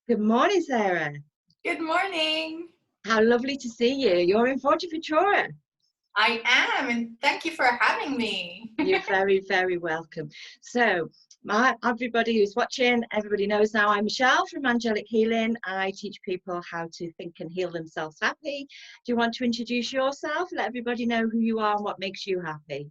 Good morning, Sarah. Good morning. How lovely to see you. You're in Forteventura. I am, and thank you for having me. You're very, very welcome. So, everybody who's watching, everybody knows now I'm Michelle from Angelic Healing. I teach people how to think and heal themselves happy. Do you want to introduce yourself? Let everybody know who you are and what makes you happy.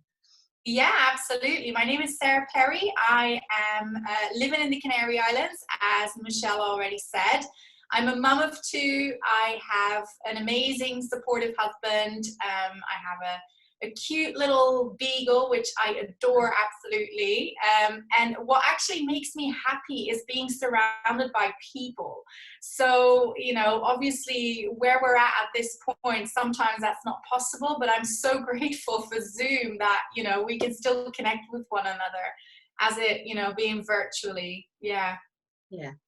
Yeah, absolutely. My name is Sara Perry. I am living in the Canary Islands, as Michelle already said. I'm a mum of two. I have an amazing, supportive husband. I have a cute little beagle, which I adore absolutely. And what actually makes me happy is being surrounded by people. So, obviously where we're at this point, sometimes that's not possible, but I'm so grateful for Zoom that, we can still connect with one another as it, being virtually. Yeah,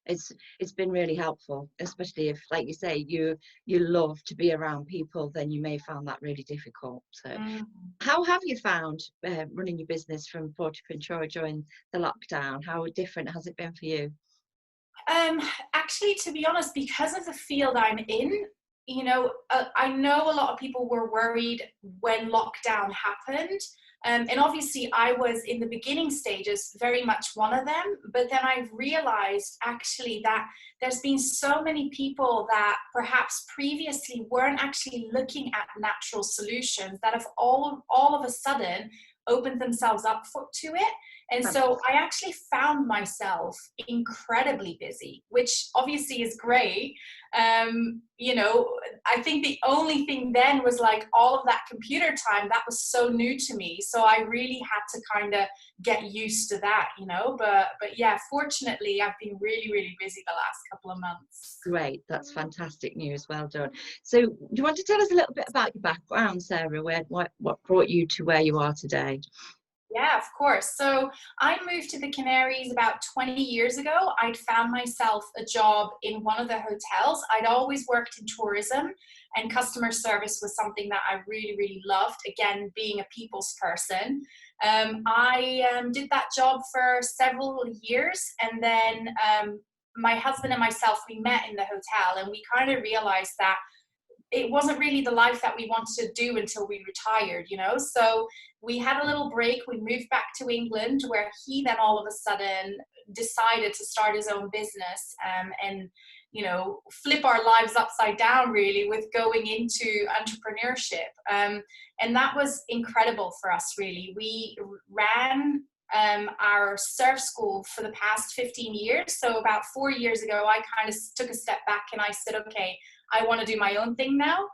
it's been really helpful, especially if, like you say, you love to be around people, then you may find that really difficult. So how have you found running your business from Forteventura during the lockdown? How different has it been for you? Actually, to be honest, because of the field I'm in, I know a lot of people were worried when lockdown happened. And obviously I was in the beginning stages, very much one of them, but then I've realized actually that there's been so many people that perhaps previously weren't actually looking at natural solutions that have all of a sudden opened themselves up to it. And so I actually found myself incredibly busy, which obviously is great. I think the only thing then was like all of that computer time that was so new to me. So I really had to kind of get used to that, but yeah, fortunately I've been really, really busy the last couple of months. Great, that's fantastic news. Well done. So do you want to tell us a little bit about your background, Sarah? What brought you to where you are today? Yeah, of course. So I moved to the Canaries about 20 years ago. I'd found myself a job in one of the hotels. I'd always worked in tourism, and customer service was something that I really, really loved. Again, being a people's person. I did that job for several years, and then my husband and myself, we met in the hotel, and we kind of realized that it wasn't really the life that we wanted to do until we retired, so we had a little break. We moved back to England, where he then all of a sudden decided to start his own business, and flip our lives upside down really with going into entrepreneurship, and that was incredible for us. Really, we ran our surf school for the past 15 years. So about 4 years ago, I kind of took a step back and I said, okay, I want to do my own thing now.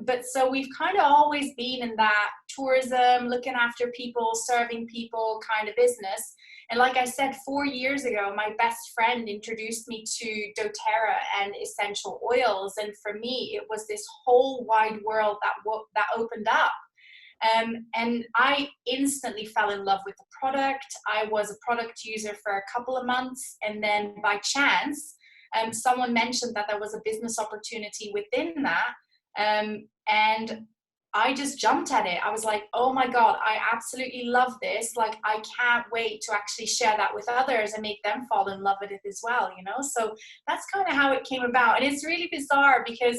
But so we've kind of always been in that tourism, looking after people, serving people kind of business. And like I said, 4 years ago, my best friend introduced me to doTERRA and essential oils. And for me, it was this whole wide world that opened up. And I instantly fell in love with the product. I was a product user for a couple of months. And then by chance, someone mentioned that there was a business opportunity within that. And I just jumped at it. I was like, oh my God, I absolutely love this. Like, I can't wait to actually share that with others and make them fall in love with it as well, So that's kind of how it came about. And it's really bizarre because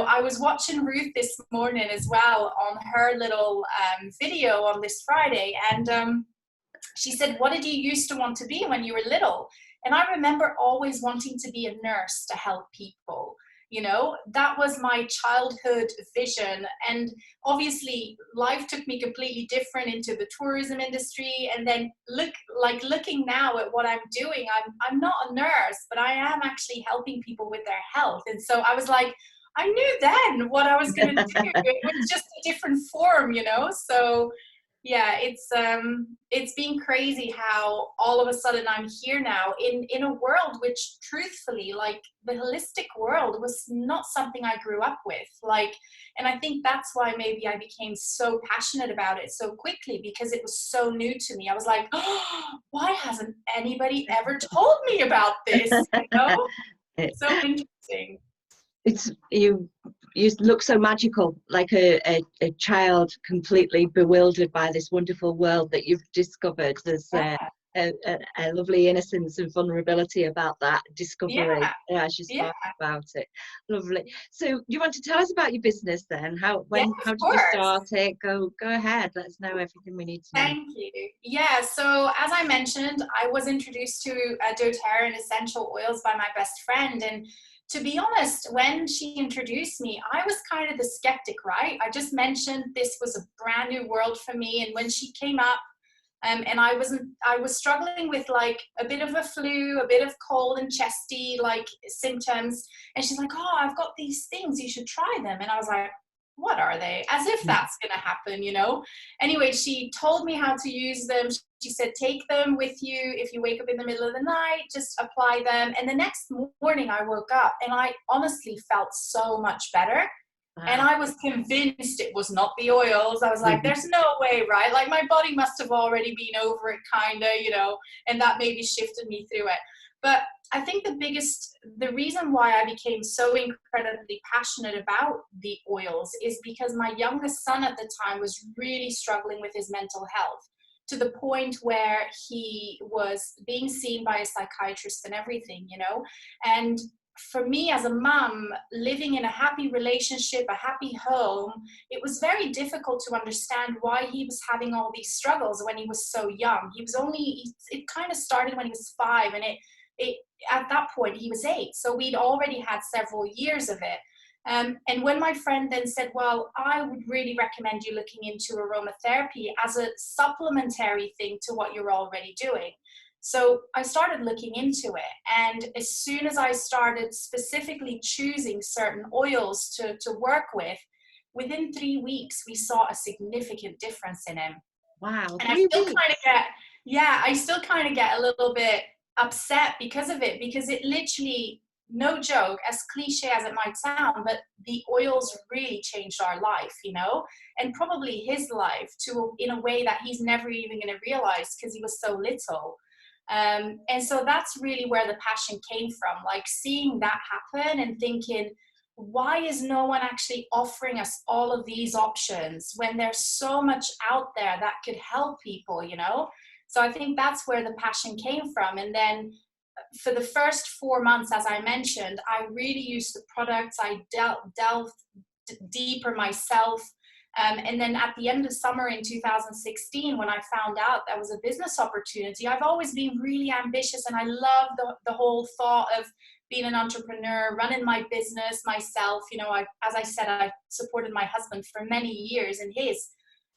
I was watching Ruth this morning as well on her little video on this Friday. And she said, what did you used to want to be when you were little? And I remember always wanting to be a nurse to help people. That was my childhood vision. And obviously life took me completely different into the tourism industry. And then looking now at what I'm doing, I'm not a nurse, but I am actually helping people with their health. And so I was like, I knew then what I was going to do. It was just a different form, So yeah, it's been crazy how all of a sudden I'm here now in a world which, truthfully, like the holistic world was not something I grew up with. And I think that's why maybe I became so passionate about it so quickly, because it was so new to me. I was like, oh, why hasn't anybody ever told me about this? So interesting. You look so magical, like a child completely bewildered by this wonderful world that you've discovered. a lovely innocence and vulnerability about that discovery Yeah, as you yeah, spoke about it. Lovely. So you want to tell us about your business then? yeah, How of did you course. start it? Go ahead. Let us know everything we need to know. Thank you. Yeah, so as I mentioned, I was introduced to doTERRA and essential oils by my best friend. And to be honest, when she introduced me, I was kind of the skeptic, right? I just mentioned this was a brand new world for me. And when she came up, and I was struggling with like a bit of a flu, a bit of cold and chesty like symptoms. And she's like, oh, I've got these things, you should try them. And I was like, what are they? As if that's going to happen, you know? Anyway, she told me how to use them. She said, take them with you. If you wake up in the middle of the night, just apply them. And the next morning I woke up and I honestly felt so much better. And Wow. I was convinced it was not the oils. I was like, there's no way, right? Like my body must have already been over it kind of, you know, and that maybe shifted me through it. But I think the reason why I became so incredibly passionate about the oils is because my youngest son at the time was really struggling with his mental health, to the point where he was being seen by a psychiatrist and everything, you know. And for me as a mum, living in a happy relationship, a happy home, it was very difficult to understand why he was having all these struggles when he was so young. It kind of started when he was 5, and it at that point he was 8. So we'd already had several years of it. And when my friend then said, well, I would really recommend you looking into aromatherapy as a supplementary thing to what you're already doing. So I started looking into it. And as soon as I started specifically choosing certain oils to work with, within 3 weeks, we saw a significant difference in him. Wow. And 3 weeks. I still kind of get a little bit upset because of it, because it literally, no joke, as cliche as it might sound, but the oils really changed our life, you know, and probably his life too, in a way that he's never even going to realize because he was so little. And so that's really where the passion came from, like seeing that happen and thinking, why is no one actually offering us all of these options when there's so much out there that could help people, you know? So I think that's where the passion came from. And then for the first 4 months, as I mentioned, I really used the products. I delved deeper myself. And then at the end of summer in 2016, when I found out that was a business opportunity, I've always been really ambitious, and I love the whole thought of being an entrepreneur, running my business myself. You know, as I said, I supported my husband for many years in his.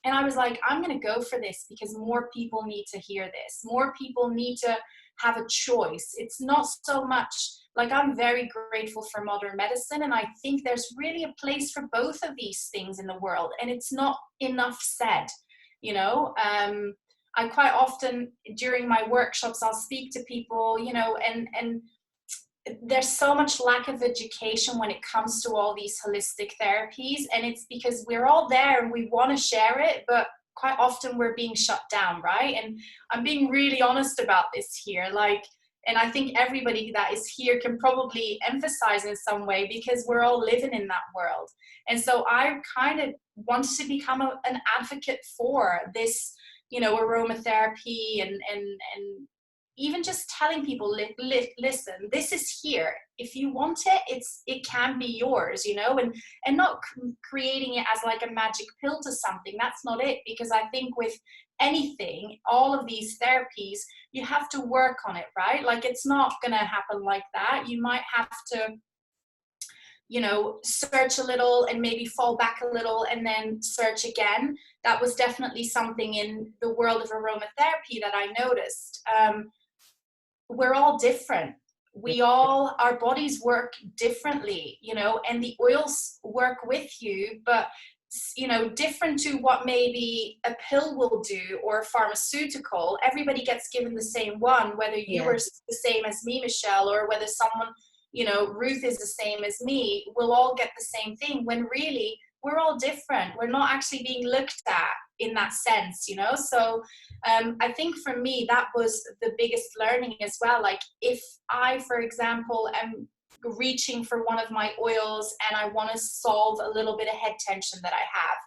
And I was like, I'm going to go for this because more people need to hear this. More people need to have a choice. It's not so much like, I'm very grateful for modern medicine, and I think there's really a place for both of these things in the world, and it's not enough said, you know. I quite often during my workshops, I'll speak to people, you know, and there's so much lack of education when it comes to all these holistic therapies, and it's because we're all there and we want to share it, but quite often we're being shut down, right? And I'm being really honest about this here, like, and I think everybody that is here can probably emphasize in some way, because we're all living in that world. And so I kind of wanted to become an advocate for this, you know, aromatherapy, and even just telling people, listen, this is here. If you want it, it can be yours, you know, and not creating it as like a magic pill to something. That's not it. Because I think with anything, all of these therapies, you have to work on it, right? Like, it's not going to happen like that. You might have to, you know, search a little and maybe fall back a little and then search again. That was definitely something in the world of aromatherapy that I noticed. We're all different. Our bodies work differently, you know, and the oils work with you, but, you know, different to what maybe a pill will do or a pharmaceutical. Everybody gets given the same one, whether you Yeah. are the same as me, Michelle, or whether someone, you know, Ruth is the same as me. We'll all get the same thing, when really we're all different. We're not actually being looked at in that sense, you know? So I think for me, that was the biggest learning as well. Like, if I, for example, am reaching for one of my oils and I want to solve a little bit of head tension that I have,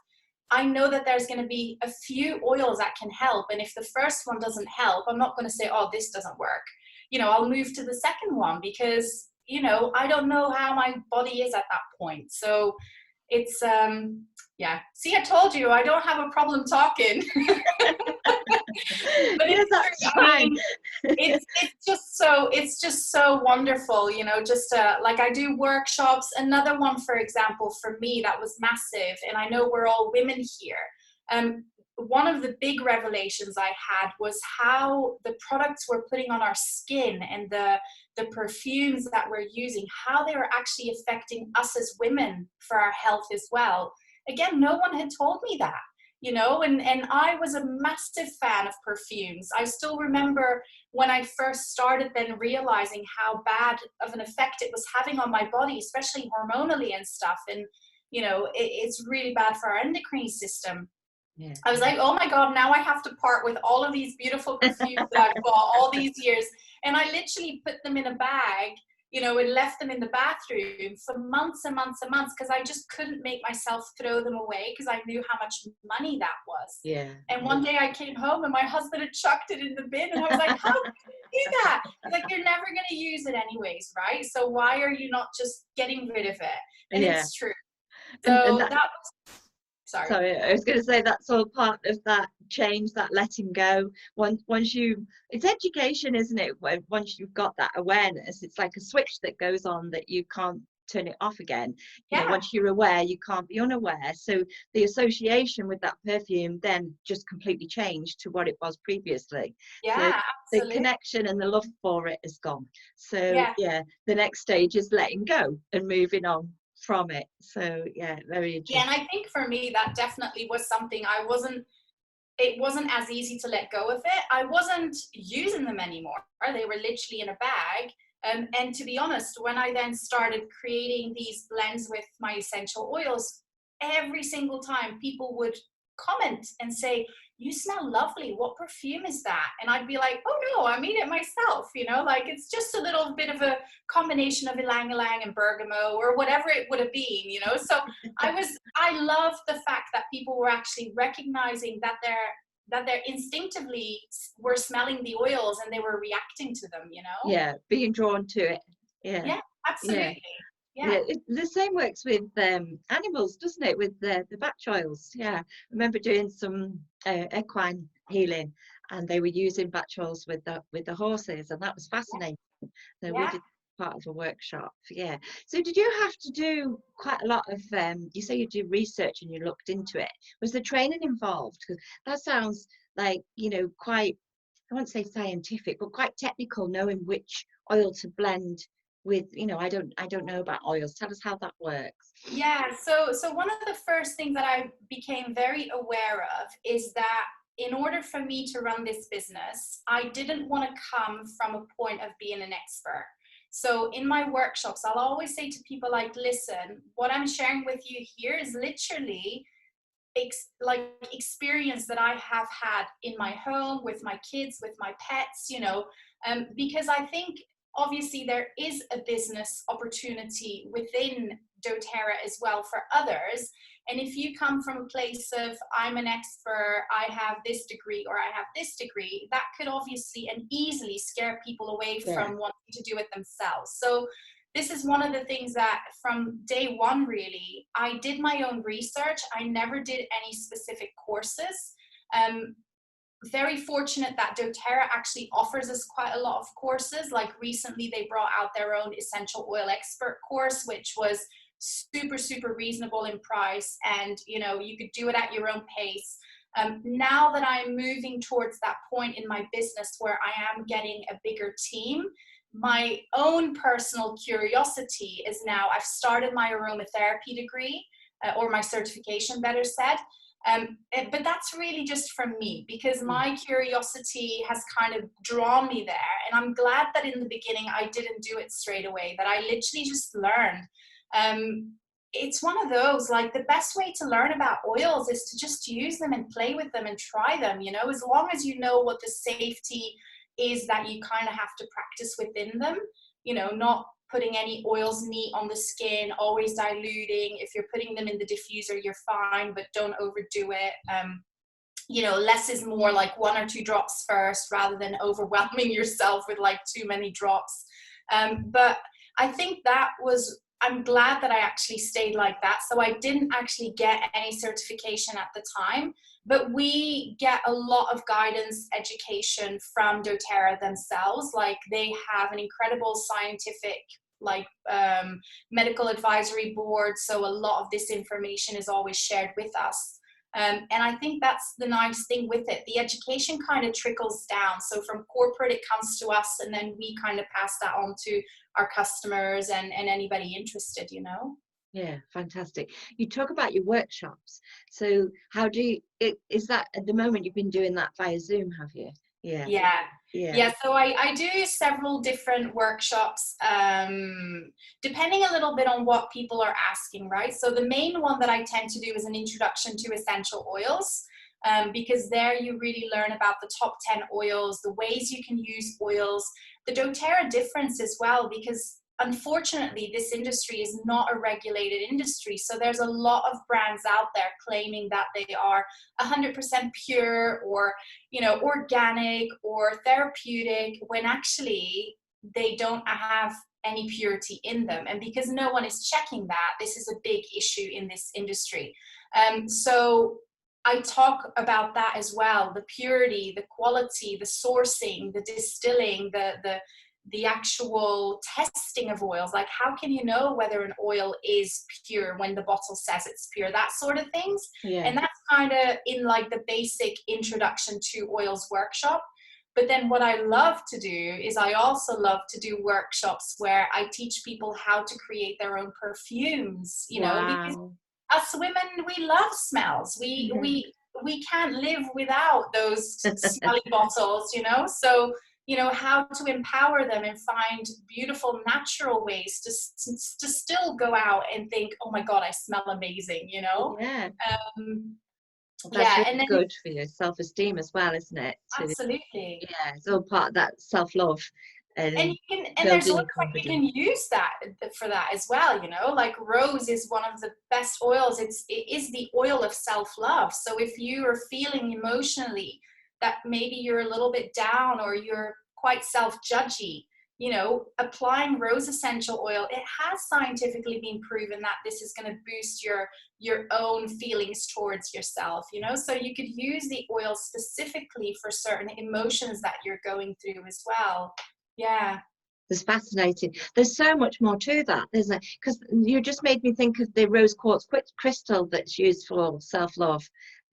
I know that there's going to be a few oils that can help. And if the first one doesn't help, I'm not going to say, oh, this doesn't work. You know, I'll move to the second one because, you know, I don't know how my body is at that point. So it's, yeah. See, I told you, I don't have a problem talking. But yeah, that's fine. It's just so wonderful, you know, just like I do workshops. Another one, for example, for me that was massive, and I know we're all women here. One of the big revelations I had was how the products we're putting on our skin and the perfumes that we're using, how they were actually affecting us as women for our health as well. Again, no one had told me that. You know, and I was a massive fan of perfumes. I still remember when I first started then realizing how bad of an effect it was having on my body, especially hormonally and stuff. And, you know, it's really bad for our endocrine system. Yeah. I was like, oh my God, now I have to part with all of these beautiful perfumes that I've bought all these years. And I literally put them in a bag, you know, and left them in the bathroom for months and months and months because I just couldn't make myself throw them away because I knew how much money that was. Yeah. And one day I came home and my husband had chucked it in the bin and I was like, how could you do that? He's like, you're never going to use it anyways, right? So why are you not just getting rid of it? And it's true. So that was... Sorry, I was going to say that's all part of that change, that letting go. Once you, it's education, isn't it? Once you've got that awareness, it's like a switch that goes on that you can't turn it off again. You know, once you're aware, you can't be unaware. So the association with that perfume then just completely changed to what it was previously. Yeah, so absolutely. The connection and the love for it is gone. So yeah, the next stage is letting go and moving on from it. So yeah, very interesting. Yeah, and I think for me that definitely was something it wasn't as easy to let go of it. I wasn't using them anymore. They were literally in a bag. And to be honest, when I then started creating these blends with my essential oils, every single time people would comment and say, you smell lovely, what perfume is that? And I'd be like, oh no, I made it myself, you know, like it's just a little bit of a combination of ylang-ylang and bergamot or whatever it would have been, you know. So I love the fact that people were actually recognizing that they're instinctively were smelling the oils and they were reacting to them, you know. Yeah, being drawn to it. Yeah, absolutely. Yeah, the same works with animals, doesn't it? With the batch oils. Yeah, I remember doing some equine healing, and they were using batch oils with the horses, and that was fascinating. So we did part of a workshop. Yeah. So did you have to do quite a lot of? You say you do research and you looked into it. Was the training involved? Because that sounds like, you know, quite, I won't say scientific, but quite technical, knowing which oil to blend with. You know, I don't know about oils. Tell us how that works. Yeah, so one of the first things that I became very aware of is that in order for me to run this business, I didn't want to come from a point of being an expert. So in my workshops, I'll always say to people like, listen, what I'm sharing with you here is literally experience that I have had in my home, with my kids, with my pets, you know, because I think obviously there is a business opportunity within doTERRA as well for others. And if you come from a place of, I'm an expert, I have this degree or I have this degree, that could obviously and easily scare people away from wanting to do it themselves. So this is one of the things that from day one, really, I did my own research. I never did any specific courses. Very fortunate that doTERRA actually offers us quite a lot of courses. Like recently they brought out their own essential oil expert course, which was super, super reasonable in price. And, you know, you could do it at your own pace. Now that I'm moving towards that point in my business where I am getting a bigger team, my own personal curiosity is now I've started my aromatherapy degree or my certification, better said. But that's really just from me because my curiosity has kind of drawn me there. And I'm glad that in the beginning I didn't do it straight away, that I literally just learned. It's one of those, like the best way to learn about oils is to just use them and play with them and try them, you know, as long as you know what the safety is that you kind of have to practice within them, you know, not putting any oils neat on the skin, always diluting. If you're putting them in the diffuser, you're fine, but don't overdo it. You know, less is more, like 1 or 2 drops first, rather than overwhelming yourself with like too many drops. But I think I'm glad that I actually stayed like that. So I didn't actually get any certification at the time, but we get a lot of guidance education from doTERRA themselves. Like, they have an incredible scientific, like, medical advisory board. So a lot of this information is always shared with us. And I think that's the nice thing with it. The education kind of trickles down. So from corporate, it comes to us, and then we kind of pass that on to our customers and anybody interested, you know? Yeah, fantastic. You talk about your workshops. So how do you, is that at the moment you've been doing that via Zoom, have you? Yeah. Yeah. Yeah. Yeah, so I do several different workshops, depending a little bit on what people are asking, right? So the main one that I tend to do is an introduction to essential oils, because there you really learn about the top 10 oils, the ways you can use oils, the doTERRA difference as well, because unfortunately this industry is not a regulated industry. So there's a lot of brands out there claiming that they are 100% pure, or, you know, organic or therapeutic, when actually they don't have any purity in them. And because no one is checking that, this is a big issue in this industry. So I talk about that as well: the purity, the quality, the sourcing, the distilling, the actual testing of oils. Like, how can you know whether an oil is pure when the bottle says it's pure? That sort of things. Yeah. And that's kind of in like the basic introduction to oils workshop. But then what I love to do is I also love to do workshops where I teach people how to create their own perfumes, you know, because us women, we love smells. We can't live without those smelly bottles, you know? So, you know, how to empower them and find beautiful natural ways to still go out and think, oh my God, I smell amazing, you know? Yeah. That's Yeah, really and then good for your self-esteem as well, isn't it? absolutely. Yeah, it's all part of that self-love And and you can, and there's building oils your that you confidence. can use that for that as well, you know, like rose is one of the best oils. It is the oil of self-love. So if you are feeling emotionally that maybe you're a little bit down, or you're quite self-judgy, you know, applying rose essential oil, it has scientifically been proven that this is going to boost your own feelings towards yourself, you know. So you could use the oil specifically for certain emotions that you're going through as well. Yeah. It's fascinating. There's so much more to that, isn't it? Because you just made me think of the rose quartz crystal that's used for self-love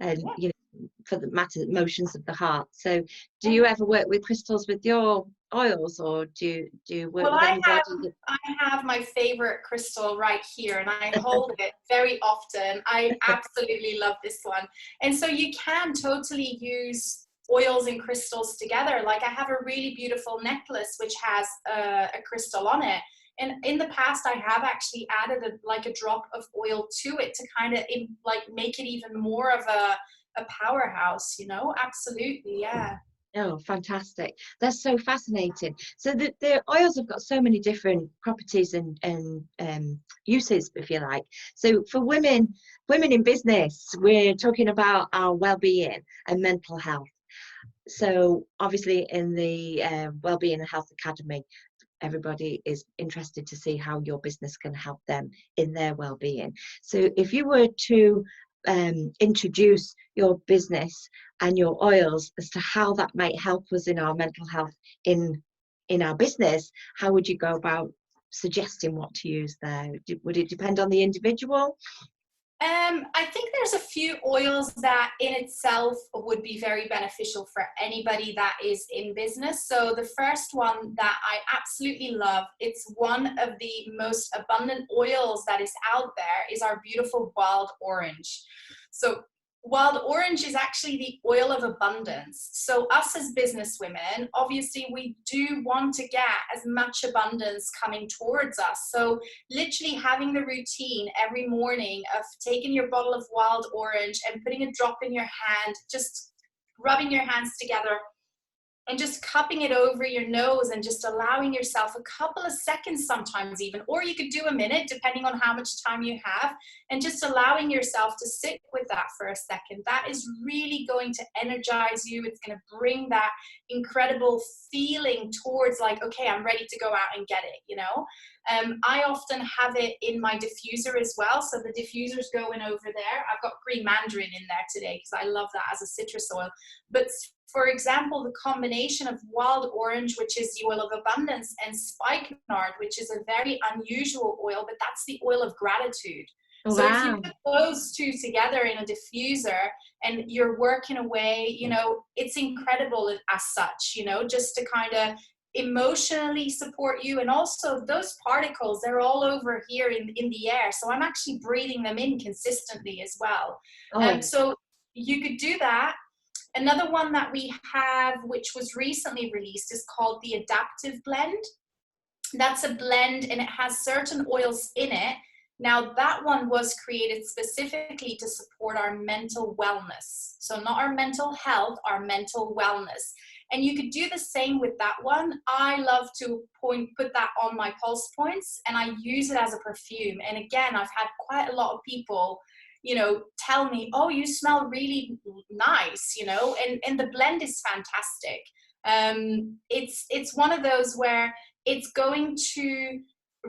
and, Yeah. you know, for the emotions of the heart. So do you ever work with crystals with your oils, or do you work Well, with anybody I have my favorite crystal right here, and I hold it very often. I absolutely love this one. And so you can totally use oils and crystals together. Like, I have a really beautiful necklace which has a crystal on it. And in the past, I have actually added a drop of oil to it to kind of like make it even more of a powerhouse, you know? Absolutely, yeah. Oh, fantastic. That's so fascinating. So the oils have got so many different properties and uses, if you like. So for women in business, we're talking about our well-being and mental health. So obviously in the Wellbeing and Health Academy, everybody is interested to see how your business can help them in their well-being. So if you were to introduce your business and your oils as to how that might help us in our mental health in our business, how would you go about suggesting what to use there? Would it depend on the individual? I think there's a few oils that in itself would be very beneficial for anybody that is in business. So the first one that I absolutely love, it's one of the most abundant oils that is out there, is our beautiful wild orange. So wild orange is actually the oil of abundance. So us as business women, obviously we do want to get as much abundance coming towards us. So literally having the routine every morning of taking your bottle of wild orange and putting a drop in your hand, just rubbing your hands together and just cupping it over your nose and just allowing yourself a couple of seconds sometimes even, or you could do a minute depending on how much time you have, and just allowing yourself to sit with that for a second. That is really going to energize you. It's going to bring that incredible feeling towards like, okay, I'm ready to go out and get it, you know. I often have it in my diffuser as well. So the diffuser's going over there. I've got green mandarin in there today because I love that as a citrus oil. But for example, the combination of wild orange, which is the oil of abundance, and spikenard, which is a very unusual oil, but that's the oil of gratitude. Oh, so wow. If you put those two together in a diffuser and you're working away, you know, it's incredible as such, you know, just to kind of emotionally support you. And also those particles, they're all over here in the air, so I'm actually breathing them in consistently as well. So you could do that. Another one that we have, which was recently released, is called the Adaptive Blend. That's a blend and it has certain oils in it. Now that one was created specifically to support our mental wellness. So not our mental health, our mental wellness. And you could do the same with that one. I love to put that on my pulse points, and I use it as a perfume. And again, I've had quite a lot of people, you know, tell me, oh, you smell really nice, you know, and the blend is fantastic. It's one of those where it's going to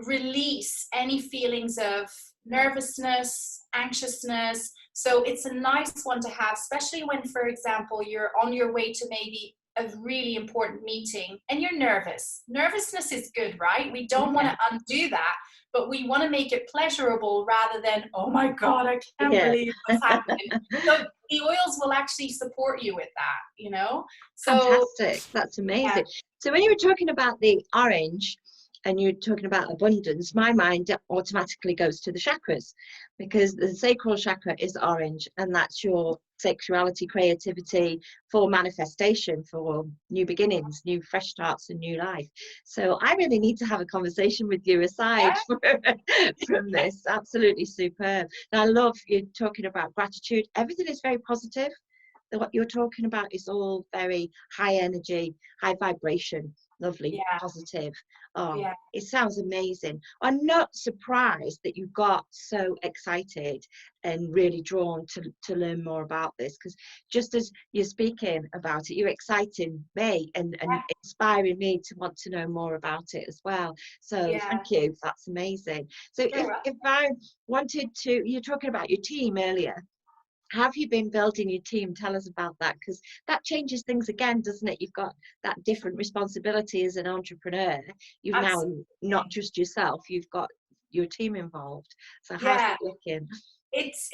release any feelings of nervousness, anxiousness. So it's a nice one to have, especially when, for example, you're on your way to maybe a really important meeting and you're nervous. Nervousness is good, right? We don't want to undo that, but we want to make it pleasurable rather than, oh my God, I can't believe what's happening. So the oils will actually support you with that, you know? So fantastic. That's amazing. So when you were talking about the orange and you're talking about abundance, my mind automatically goes to the chakras, because the sacral chakra is orange, and that's your sexuality, creativity, for manifestation, for new beginnings, new fresh starts, and new life. So I really need to have a conversation with you aside from this. Absolutely superb. And I love you talking about gratitude. Everything is very positive. What you're talking about is all very high energy, high vibration, lovely, positive. It sounds amazing. I'm not surprised that you got so excited and really drawn to learn more about this, because just as you're speaking about it, you're exciting me and inspiring me to want to know more about it as well. So thank you. That's amazing. So if I wanted to, you're talking about your team earlier. Have you been building your team? Tell us about that, because that changes things again, doesn't it? You've got that different responsibility as an entrepreneur. You've now not just yourself, you've got your team involved. So how's that looking? It's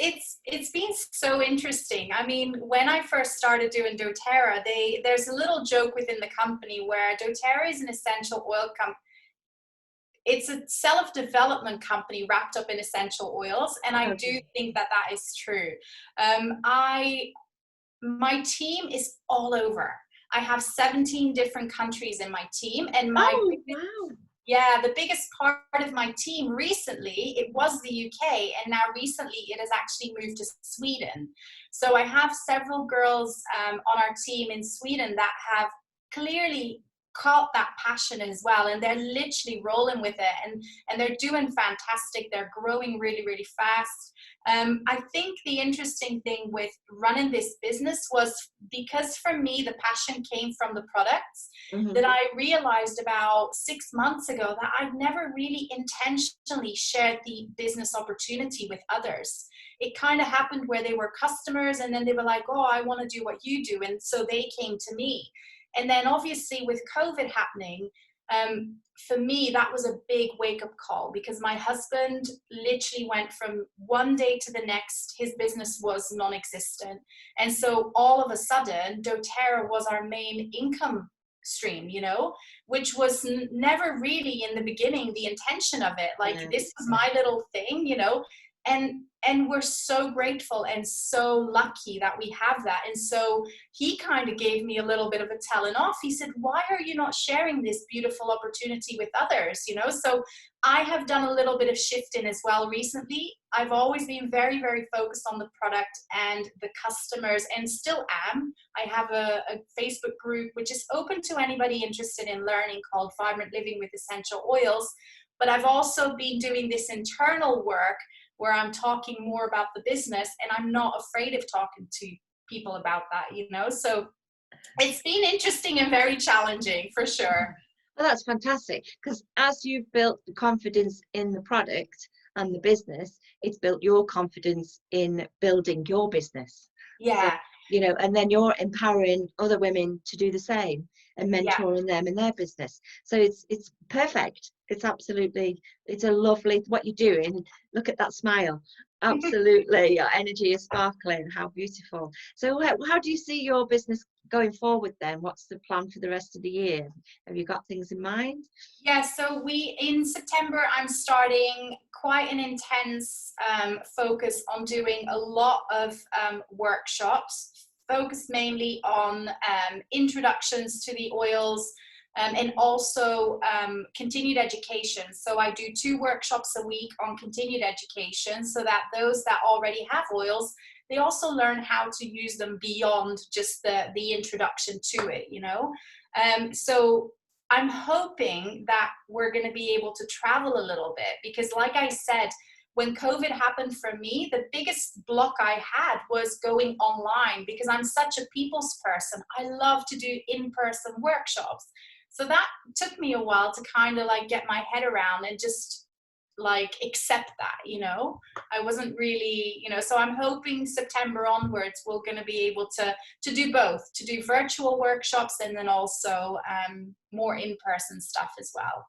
been so interesting. I mean, when I first started doing doTERRA, there's a little joke within the company where doTERRA is an essential oil company. It's a self-development company wrapped up in essential oils, and I do think that that is true. My team is all over. I have 17 different countries in my team, and the biggest part of my team recently, it was the UK, and now recently it has actually moved to Sweden. So I have several girls on our team in Sweden that have clearly caught that passion as well, and they're literally rolling with it, and they're doing fantastic. They're growing really, really fast. I think the interesting thing with running this business was, because for me the passion came from the products, that I realized about 6 months ago that I'd never really intentionally shared the business opportunity with others. It kind of happened where they were customers, and then they were like, oh, I want to do what you do, and so they came to me. And then obviously with COVID happening, for me, that was a big wake-up call, because my husband literally went from one day to the next, his business was non-existent. And so all of a sudden, doTERRA was our main income stream, you know, which was never really in the beginning the intention of it. Like, this was my little thing, you know. and we're so grateful and so lucky that we have that. And so he kind of gave me a little bit of a telling off. He said, why are you not sharing this beautiful opportunity with others? You know, so I have done a little bit of shifting as well recently. I've always been very, very focused on the product and the customers, and still am. I have a Facebook group which is open to anybody interested in learning, called Vibrant Living with Essential Oils. But I've also been doing this internal work where I'm talking more about the business, and I'm not afraid of talking to people about that, you know? So it's been interesting and very challenging, for sure. Well, that's fantastic, because as you've built the confidence in the product and the business, it's built your confidence in building your business. Yeah. So, you know, and then you're empowering other women to do the same and mentoring them in their business. So it's perfect. It's absolutely, it's a lovely, what you're doing. Look at that smile. Absolutely. Your energy is sparkling. How beautiful. So how do you see your business going forward then? What's the plan for the rest of the year? Have you got things in mind? Yeah, so in September, I'm starting quite an intense focus on doing a lot of workshops, focused mainly on introductions to the oils, and also continued education. So I do 2 workshops a week on continued education, so that those that already have oils, they also learn how to use them beyond just the introduction to it, you know. So I'm hoping that we're going to be able to travel a little bit, because like I said, when COVID happened for me, the biggest block I had was going online, because I'm such a people's person. I love to do in-person workshops. So that took me a while to kind of like get my head around and just like accept that, you know. I wasn't really, you know, so I'm hoping September onwards we're going to be able to do both, to do virtual workshops and then also more in-person stuff as well.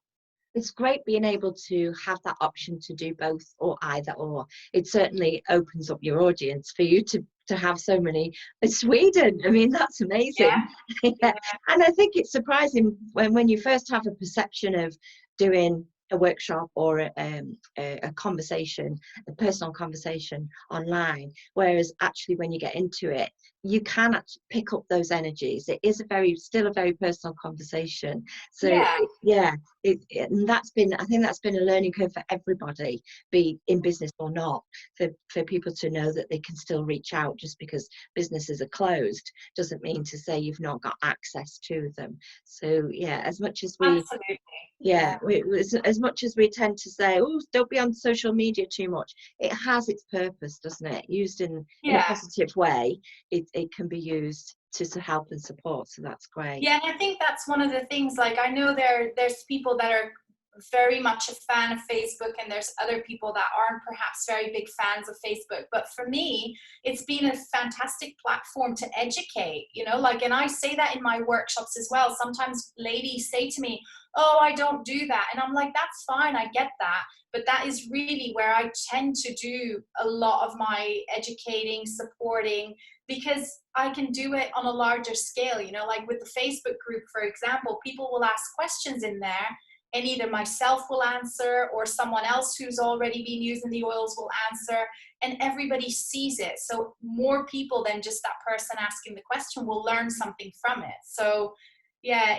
It's great being able to have that option to do both, or either or. It certainly opens up your audience for you to have so many in Sweden. I mean, that's amazing. Yeah. Yeah. And I think it's surprising when you first have a perception of doing a workshop or a conversation, a personal conversation online, whereas actually when you get into it, you can actually pick up those energies. It is still a very personal conversation. So Yeah. and I think that's been a learning curve for everybody, be in business or not, for people to know that they can still reach out. Just because businesses are closed doesn't mean to say you've not got access to them. So yeah, as much as we Absolutely. as much as we tend to say, oh, don't be on social media too much, it has its purpose, doesn't it? Used in a positive way, it can be used to help and support. So that's great. Yeah, and I think that's one of the things, like I know there's people that are very much a fan of Facebook, and there's other people that aren't perhaps very big fans of Facebook. But for me, it's been a fantastic platform to educate, you know, like, and I say that in my workshops as well. Sometimes ladies say to me, oh, I don't do that. And I'm like, that's fine, I get that. But that is really where I tend to do a lot of my educating, supporting, because I can do it on a larger scale, you know, like with the Facebook group, for example, people will ask questions in there, and either myself will answer or someone else who's already been using the oils will answer, and everybody sees it. So more people than just that person asking the question will learn something from it. So yeah,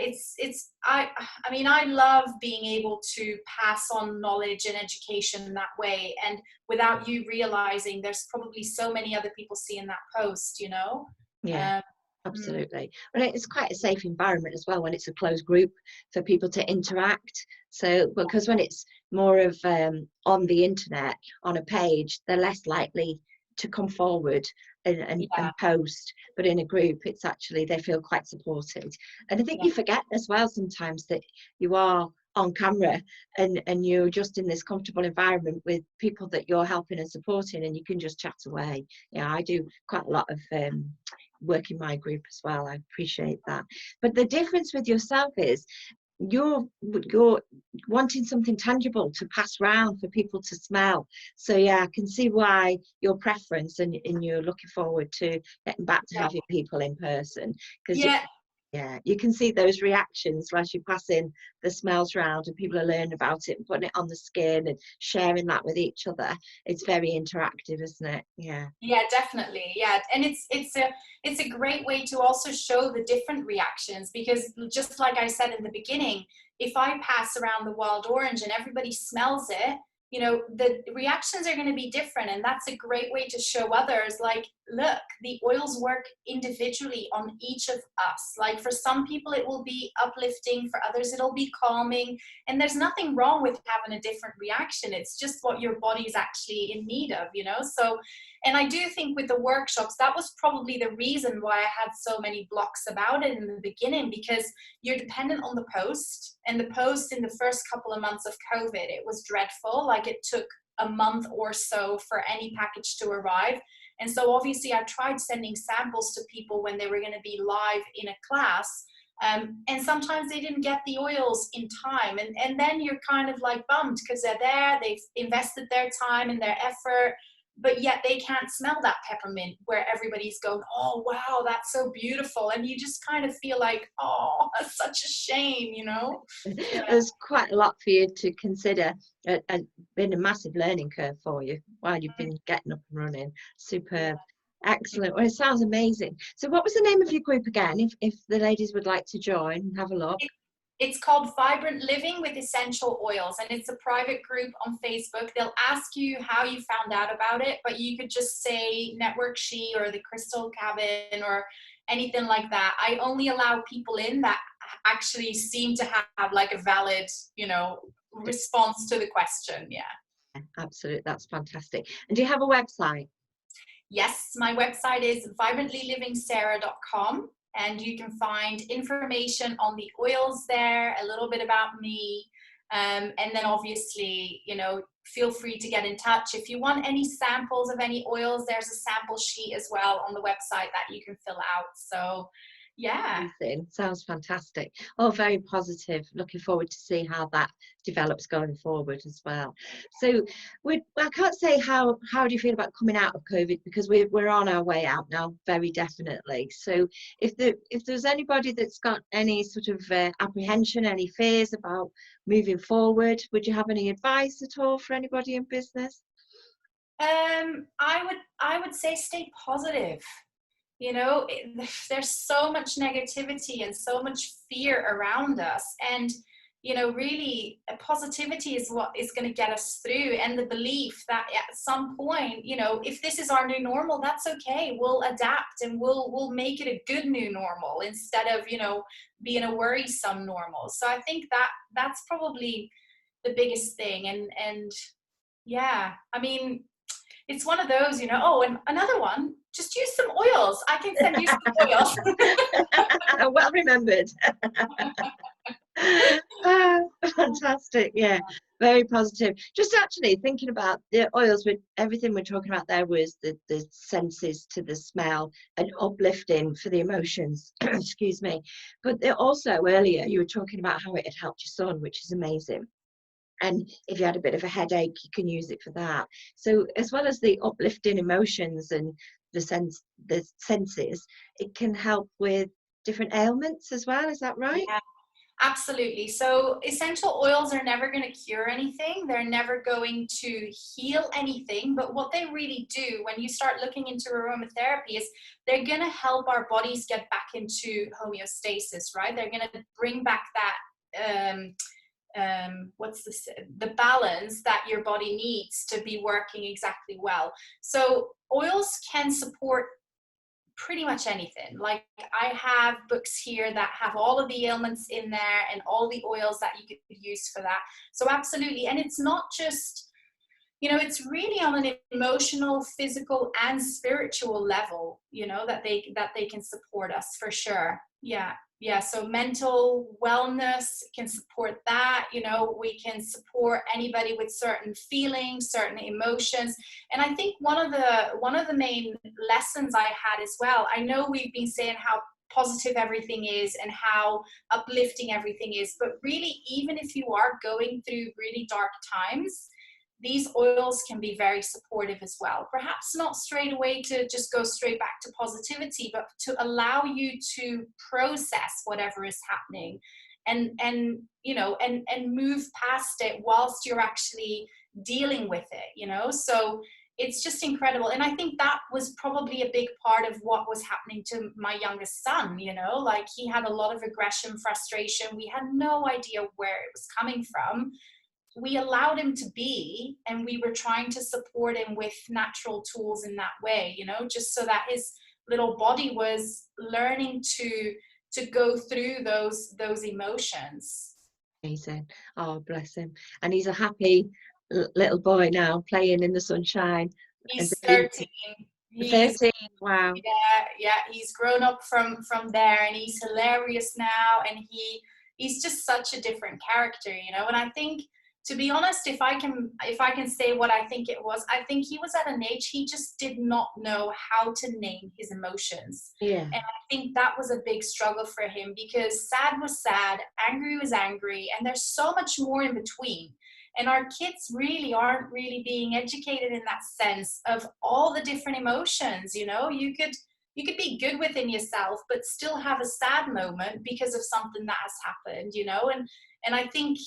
I mean, I love being able to pass on knowledge and education that way, and without you realizing there's probably so many other people seeing that post, you know. Yeah. Absolutely. And it's quite a safe environment as well when it's a closed group for people to interact. So because when it's more of on the internet, on a page, they're less likely to come forward and post. But in a group, it's actually, they feel quite supported. And I think you forget as well sometimes that you are on camera and you're just in this comfortable environment with people that you're helping and supporting, and you can just chat away. Yeah, I do quite a lot of work in my group as well. I appreciate that. But the difference with yourself is you're wanting something tangible to pass around for people to smell. So yeah, I can see why your preference, and you're looking forward to getting back to having people in person, because Yeah, you can see those reactions as you're passing the smells round and people are learning about it and putting it on the skin and sharing that with each other. It's very interactive, isn't it? Yeah. Yeah, definitely. Yeah, and it's a great way to also show the different reactions, because just like I said in the beginning, if I pass around the wild orange and everybody smells it, you know, the reactions are going to be different, and that's a great way to show others, like, look, the oils work individually on each of us. Like, for some people it will be uplifting, for others it'll be calming, and there's nothing wrong with having a different reaction. It's just what your body is actually in need of, you know. So, and I do think with the workshops, that was probably the reason why I had so many blocks about it in the beginning, because you're dependent on the post. And the post in the first couple of months of COVID, it was dreadful. Like, it took a month or so for any package to arrive. And so obviously I tried sending samples to people when they were going to be live in a class. And sometimes they didn't get the oils in time. And then you're kind of like bummed, because they're there, they've invested their time and their effort, but yet they can't smell that peppermint where everybody's going, oh, wow, that's so beautiful. And you just kind of feel like, oh, that's such a shame, you know? Yeah. There's quite a lot for you to consider, and been a massive learning curve for you while you've been getting up and running. Superb. Excellent. Well, it sounds amazing. So what was the name of your group again, if the ladies would like to join and have a look? It's called Vibrant Living with Essential Oils, and it's a private group on Facebook. They'll ask you how you found out about it, but you could just say Network She or the Crystal Cabin or anything like that. I only allow people in that actually seem to have like a valid, you know, response to the question. Yeah. Absolutely. That's fantastic. And do you have a website? Yes, my website is vibrantlyliving.com. And you can find information on the oils there, a little bit about me. And then obviously, you know, feel free to get in touch. If you want any samples of any oils, there's a sample sheet as well on the website that you can fill out. So yeah. Amazing. Sounds fantastic. Oh, very positive. Looking forward to see how that develops going forward as well. So I can't say how do you feel about coming out of COVID, because we're on our way out now, very definitely. So if there's anybody that's got any sort of apprehension, any fears about moving forward, would you have any advice at all for anybody in business? I would say stay positive. You know, there's so much negativity and so much fear around us. And, you know, really positivity is what is going to get us through. And the belief that at some point, you know, if this is our new normal, that's okay. We'll adapt and we'll make it a good new normal instead of, you know, being a worrisome normal. So I think that's probably the biggest thing. And yeah, I mean, it's one of those, you know, oh, and another one, just use some oils. I can send you some oils. Well remembered. Fantastic. Yeah, very positive. Just actually thinking about the oils, with everything we're talking about there was the senses to the smell and uplifting for the emotions. Excuse me. But also earlier you were talking about how it had helped your son, which is amazing. And if you had a bit of a headache, you can use it for that. So as well as the uplifting emotions and the senses, it can help with different ailments as well. Is that right? Yeah, absolutely. So essential oils are never going to cure anything. They're never going to heal anything. But what they really do when you start looking into aromatherapy is they're going to help our bodies get back into homeostasis, right? They're going to bring back that the balance that your body needs to be working exactly well. So oils can support pretty much anything. Like, I have books here that have all of the ailments in there and all the oils that you could use for that. So absolutely. And it's not just, you know, it's really on an emotional, physical and spiritual level, you know, that they can support us for sure. Yeah, so mental wellness can support that. You know, we can support anybody with certain feelings, certain emotions. And I think one of the main lessons I had as well, I know we've been saying how positive everything is and how uplifting everything is, but really, even if you are going through really dark times, these oils can be very supportive as well. Perhaps not straight away to just go straight back to positivity, but to allow you to process whatever is happening and you know, and move past it whilst you're actually dealing with it, you know. So it's just incredible. And I think that was probably a big part of what was happening to my youngest son, you know, like he had a lot of aggression, frustration. We had no idea where it was coming from. We allowed him to be, and we were trying to support him with natural tools in that way, you know, just so that his little body was learning to go through those emotions. Amazing. Oh, bless him. And he's a happy little boy now, playing in the sunshine. He's 13. He's 13. Wow. yeah, he's grown up from there, and he's hilarious now, and he's just such a different character, you know. And I think, to be honest, if I can say what I think it was, I think he was at an age he just did not know how to name his emotions. Yeah. And I think that was a big struggle for him, because sad was sad, angry was angry, and there's so much more in between. And our kids really aren't really being educated in that sense of all the different emotions, you know. You could be good within yourself, but still have a sad moment because of something that has happened, you know. And I think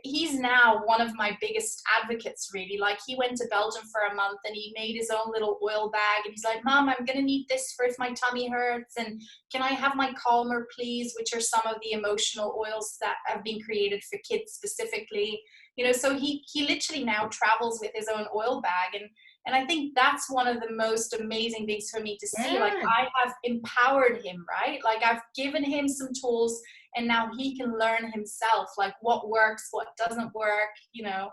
he's now one of my biggest advocates, really. Like, he went to Belgium for a month and he made his own little oil bag, and he's like, Mom, I'm going to need this for if my tummy hurts, and can I have my calmer, please, which are some of the emotional oils that have been created for kids specifically, you know. So he literally now travels with his own oil bag, and I think that's one of the most amazing things for me to see. Yeah. Like, I have empowered him, right? Like, I've given him some tools, and now he can learn himself, like, what works, what doesn't work, you know.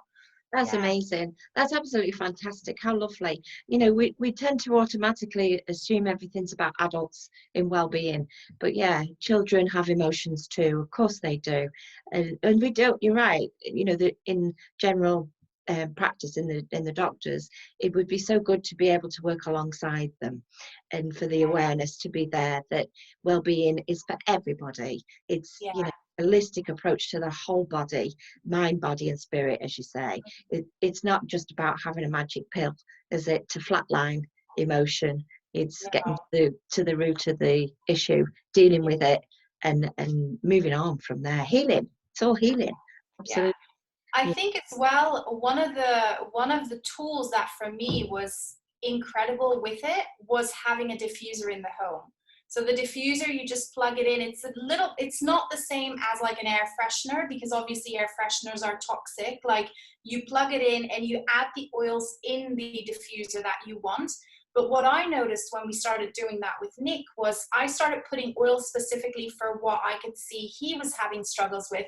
That's amazing. That's absolutely fantastic. How lovely. You know, we tend to automatically assume everything's about adults in well-being, but yeah, children have emotions too. Of course they do. And we don't, you're right. You know, that in general practice in the doctors, it would be so good to be able to work alongside them, and for the awareness to be there that well-being is for everybody. It's, you know, holistic approach to the whole body, mind, body and spirit, as you say. It's not just about having a magic pill, is it, to flatline emotion. It's getting to the root of the issue, dealing with it, and moving on from there. Healing. It's all healing. Absolutely. I think as well, one of the tools that for me was incredible with it was having a diffuser in the home. So the diffuser, you just plug it in. It's not the same as like an air freshener, because obviously air fresheners are toxic. Like, you plug it in and you add the oils in the diffuser that you want. But what I noticed when we started doing that with Nick was I started putting oils specifically for what I could see he was having struggles with.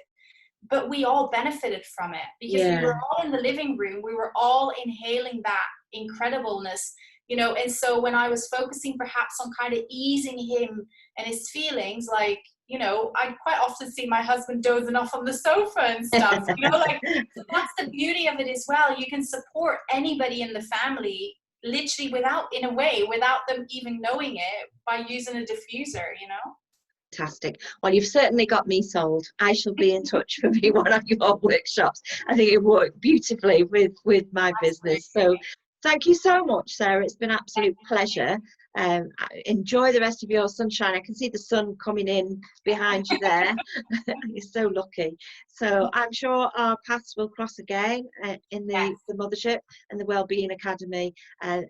But we all benefited from it, because we were all in the living room. We were all inhaling that incredibleness, you know. And so when I was focusing perhaps on kind of easing him and his feelings, like, you know, I quite often see my husband dozing off on the sofa and stuff, you know, like, so that's the beauty of it as well. You can support anybody in the family literally without them even knowing it, by using a diffuser, you know. Fantastic. Well, you've certainly got me sold. I shall be in touch for me one of your workshops. I think it worked beautifully with my business. So thank you so much, Sarah. It's been an absolute pleasure. Enjoy the rest of your sunshine. I can see the sun coming in behind you there. You're so lucky. So I'm sure our paths will cross again in the Mothership and the Wellbeing Academy.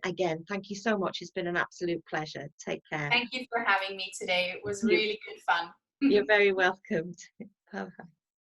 Again, thank you so much. It's been an absolute pleasure. Take care. Thank you for having me today. It was really good fun. You're very welcome. Bye-bye.